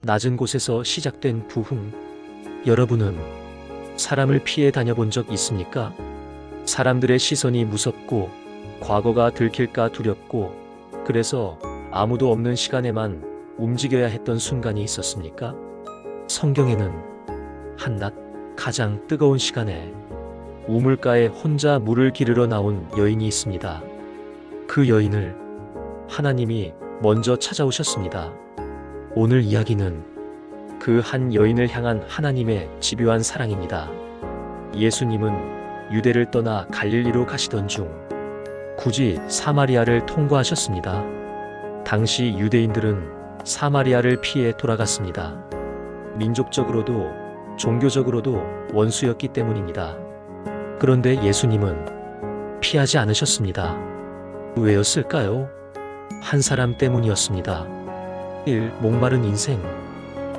낮은 곳에서 시작된 부흥. 여러분은 사람을 피해 다녀본 적 있습니까? 사람들의 시선이 무섭고 과거가 들킬까 두렵고 그래서 아무도 없는 시간에만 움직여야 했던 순간이 있었습니까? 성경에는 한낮 가장 뜨거운 시간에 우물가에 혼자 물을 기르러 나온 여인이 있습니다. 그 여인을 하나님이 먼저 찾아오셨습니다. 오늘 이야기는 그 한 여인을 향한 하나님의 집요한 사랑입니다. 예수님은 유대를 떠나 갈릴리로 가시던 중 굳이 사마리아를 통과하셨습니다. 당시 유대인들은 사마리아를 피해 돌아갔습니다. 민족적으로도 종교적으로도 원수였기 때문입니다. 그런데 예수님은 피하지 않으셨습니다. 왜였을까요? 한 사람 때문이었습니다. 1. 목마른 인생.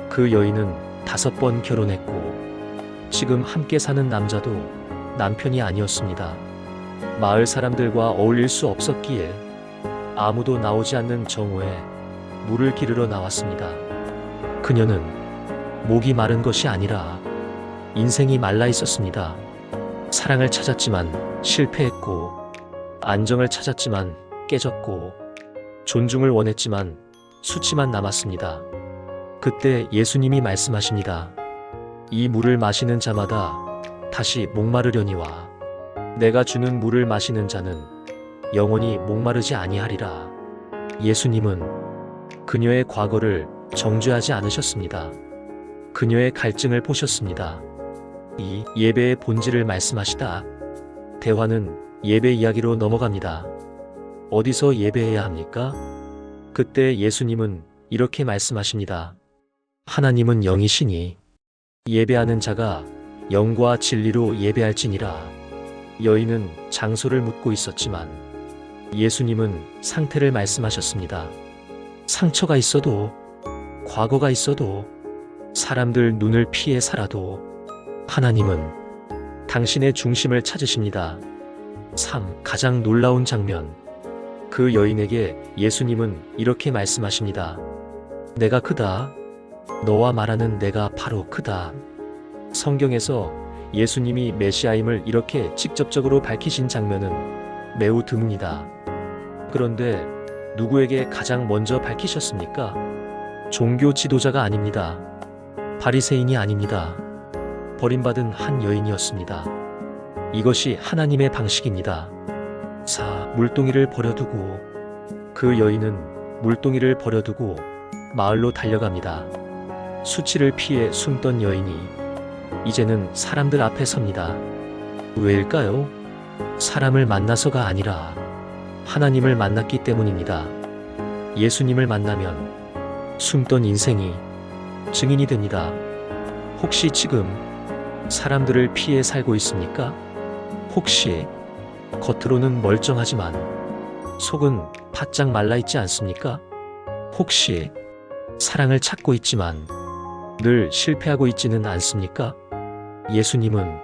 그 여인은 5번 결혼했고 지금 함께 사는 남자도 남편이 아니었습니다. 마을 사람들과 어울릴 수 없었기에 아무도 나오지 않는 정오에 물을 기르러 나왔습니다. 그녀는 목이 마른 것이 아니라 인생이 말라 있었습니다. 사랑을 찾았지만 실패했고 안정을 찾았지만 깨졌고 존중을 원했지만 수치만 남았습니다. 그때 예수님이 말씀하십니다. 이 물을 마시는 자마다 다시 목마르려니와 내가 주는 물을 마시는 자는 영원히 목마르지 아니하리라. 예수님은 그녀의 과거를 정죄하지 않으셨습니다. 그녀의 갈증을 보셨습니다. 이 예배의 본질을 말씀하시다 대화는 예배 이야기로 넘어갑니다. 어디서 예배해야 합니까? 그때 예수님은 이렇게 말씀하십니다. 하나님은 영이시니 예배하는 자가 영과 진리로 예배할지니라. 여인은 장소를 묻고 있었지만 예수님은 상태를 말씀하셨습니다. 상처가 있어도 과거가 있어도 사람들 눈을 피해 살아도 하나님은 당신의 중심을 찾으십니다. 3. 가장 놀라운 장면. 그 여인에게 예수님은 이렇게 말씀하십니다. 내가 크다. 너와 말하는 내가 바로 크다. 성경에서 예수님이 메시아임을 이렇게 직접적으로 밝히신 장면은 매우 드뭅니다. 그런데 누구에게 가장 먼저 밝히셨습니까? 종교 지도자가 아닙니다. 바리새인이 아닙니다. 버림받은 한 여인이었습니다. 이것이 하나님의 방식입니다. 4. 물동이를 버려두고. 그 여인은 물동이를 버려두고 마을로 달려갑니다. 수치를 피해 숨던 여인이 이제는 사람들 앞에 섭니다. 왜일까요? 사람을 만나서가 아니라 하나님을 만났기 때문입니다. 예수님을 만나면 숨던 인생이 증인이 됩니다. 혹시 지금 사람들을 피해 살고 있습니까? 혹시 겉으로는 멀쩡하지만 속은 바짝 말라있지 않습니까? 혹시 사랑을 찾고 있지만 늘 실패하고 있지는 않습니까? 예수님은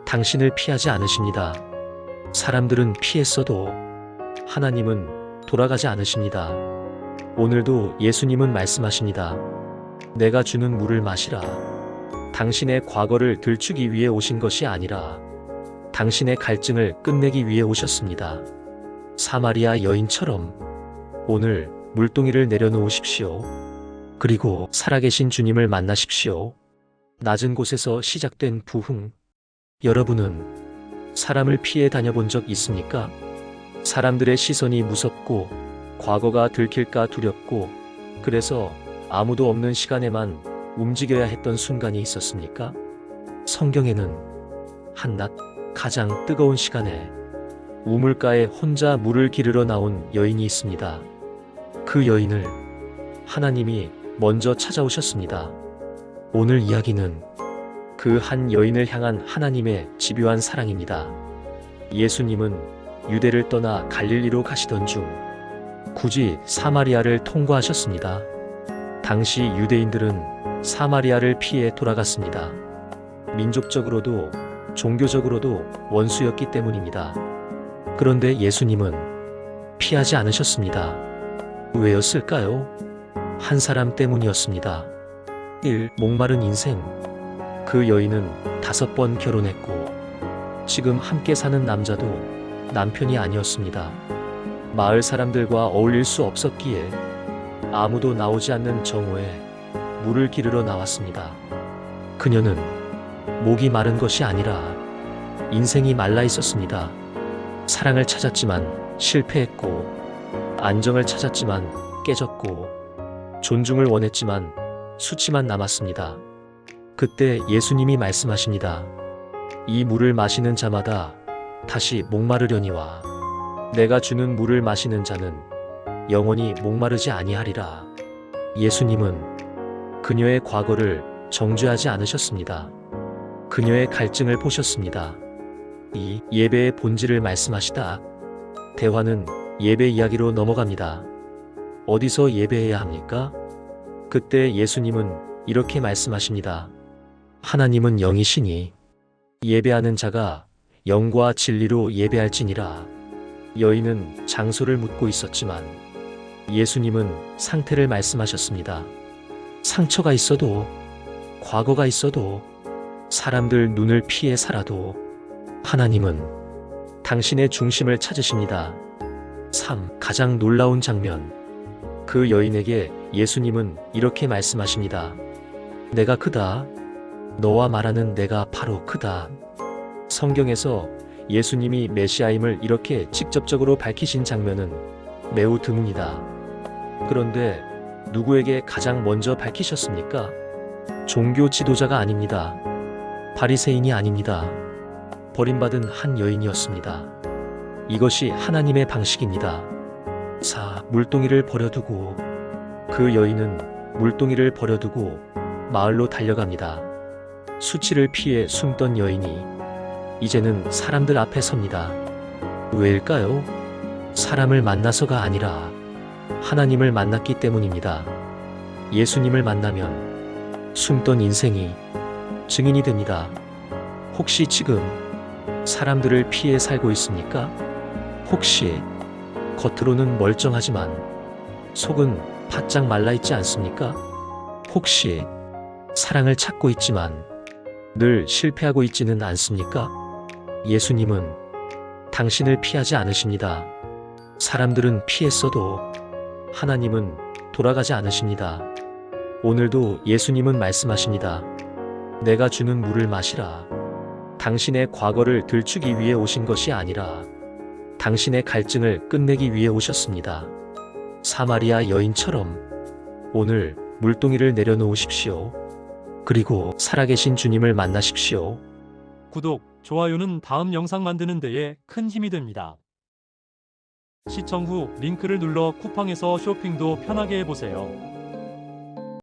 당신을 피하지 않으십니다. 사람들은 피했어도 하나님은 돌아가지 않으십니다. 오늘도 예수님은 말씀하십니다. 내가 주는 물을 마시라. 당신의 과거를 들추기 위해 오신 것이 아니라 당신의 갈증을 끝내기 위해 오셨습니다. 사마리아 여인처럼 오늘 물동이를 내려놓으십시오. 그리고 살아계신 주님을 만나십시오. 낮은 곳에서 시작된 부흥. 여러분은 사람을 피해 다녀본 적 있습니까? 사람들의 시선이 무섭고 과거가 들킬까 두렵고 그래서 아무도 없는 시간에만 움직여야 했던 순간이 있었습니까? 성경에는 한낮 가장 뜨거운 시간에 우물가에 혼자 물을 기르러 나온 여인이 있습니다. 그 여인을 하나님이 먼저 찾아오셨습니다. 오늘 이야기는 그 한 여인을 향한 하나님의 집요한 사랑입니다. 예수님은 유대를 떠나 갈릴리로 가시던 중 굳이 사마리아를 통과하셨습니다. 당시 유대인들은 사마리아를 피해 돌아갔습니다. 민족적으로도 종교적으로도 원수였기 때문입니다. 그런데 예수님은 피하지 않으셨습니다. 왜였을까요? 한 사람 때문이었습니다. 1. 목마른 인생. 그 여인은 5번 결혼했고 지금 함께 사는 남자도 남편이 아니었습니다. 마을 사람들과 어울릴 수 없었기에 아무도 나오지 않는 정오에 물을 기르러 나왔습니다. 그녀는 목이 마른 것이 아니라 인생이 말라 있었습니다. 사랑을 찾았지만 실패했고, 안정을 찾았지만 깨졌고, 존중을 원했지만 수치만 남았습니다. 그때 예수님이 말씀하십니다. 이 물을 마시는 자마다 다시 목마르려니와 내가 주는 물을 마시는 자는 영원히 목마르지 아니하리라. 예수님은 그녀의 과거를 정죄하지 않으셨습니다. 그녀의 갈증을 보셨습니다. 이 예배의 본질을 말씀하시다 대화는 예배 이야기로 넘어갑니다. 어디서 예배해야 합니까? 그때 예수님은 이렇게 말씀하십니다. 하나님은 영이시니 예배하는 자가 영과 진리로 예배할지니라. 여인은 장소를 묻고 있었지만 예수님은 상태를 말씀하셨습니다. 상처가 있어도, 과거가 있어도, 사람들 눈을 피해 살아도 하나님은 당신의 중심을 찾으십니다. 3. 가장 놀라운 장면. 그 여인에게 예수님은 이렇게 말씀하십니다. 내가 크다. 너와 말하는 내가 바로 크다. 성경에서 예수님이 메시아임을 이렇게 직접적으로 밝히신 장면은 매우 드뭅니다. 그런데 누구에게 가장 먼저 밝히셨습니까? 종교 지도자가 아닙니다. 바리새인이 아닙니다. 버림받은 한 여인이었습니다. 이것이 하나님의 방식입니다. 4. 물동이를 버려두고. 그 여인은 물동이를 버려두고 마을로 달려갑니다. 수치를 피해 숨던 여인이 이제는 사람들 앞에 섭니다. 왜일까요? 사람을 만나서가 아니라 하나님을 만났기 때문입니다. 예수님을 만나면 숨던 인생이 증인이 됩니다. 혹시 지금 사람들을 피해 살고 있습니까? 혹시 겉으로는 멀쩡하지만 속은 바짝 말라있지 않습니까? 혹시 사랑을 찾고 있지만 늘 실패하고 있지는 않습니까? 예수님은 당신을 피하지 않으십니다. 사람들은 피했어도 하나님은 돌아가지 않으십니다. 오늘도 예수님은 말씀하십니다. 내가 주는 물을 마시라. 당신의 과거를 들추기 위해 오신 것이 아니라 당신의 갈증을 끝내기 위해 오셨습니다. 사마리아 여인처럼 오늘 물동이를 내려놓으십시오. 그리고 살아계신 주님을 만나십시오. 구독, 좋아요는 다음 영상 만드는 데에 큰 힘이 됩니다. 시청 후 링크를 눌러 쿠팡에서 쇼핑도 편하게 해보세요.